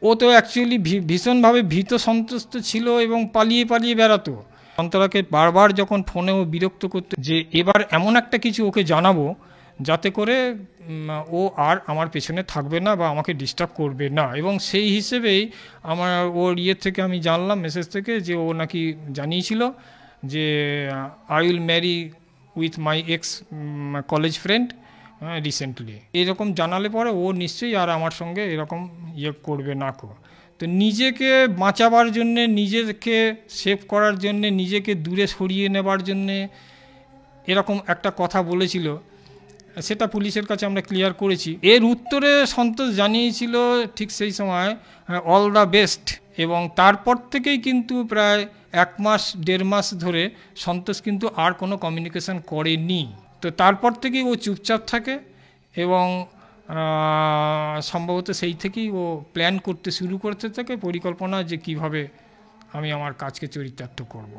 ও তো অ্যাকচুয়ালি ভীষণভাবে ভীত সন্ত্রস্ত ছিল এবং পালিয়ে পালিয়ে বেড়াতো। সন্তরাকে বারবার যখন ফোনেও বিরক্ত করতে যে এবার এমন একটা কিছু ওকে জানাবো যাতে করে ও আর আমার পেছনে থাকবে না বা আমাকে ডিস্টার্ব করবে না, এবং সেই হিসেবেই আমার ওর থেকে আমি জানলাম, মেসেজ থেকে, যে ও নাকি জানিয়েছিল যে I will Mary with my x college friend recently. এরকম জানালে পরে ও নিশ্চয়ই আর আমার সঙ্গে এরকম করবে না। তো নিজেকে বাঁচাবার জন্যে, নিজেকে সেভ করার জন্যে, নিজেকে দূরে সরিয়ে নেবার জন্যে এরকম একটা কথা বলেছিল, সেটা পুলিশের কাছে আমরা ক্লিয়ার করেছি। এর উত্তরে সন্তোষ জানিয়েছিল ঠিক সেই সময় অল দ্য বেস্ট, এবং তারপর থেকেই কিন্তু প্রায় 1-1.5 মাস ধরে সন্তোষ কিন্তু আর কোনো কমিউনিকেশন করেনি। তো তারপর থেকেই ও চুপচাপ থাকে, এবং সম্ভবত সেই থেকেই ও প্ল্যান করতে শুরু করতে থাকে, পরিকল্পনা যে কিভাবে আমি আমার কাজকে চরিতার্থ করব।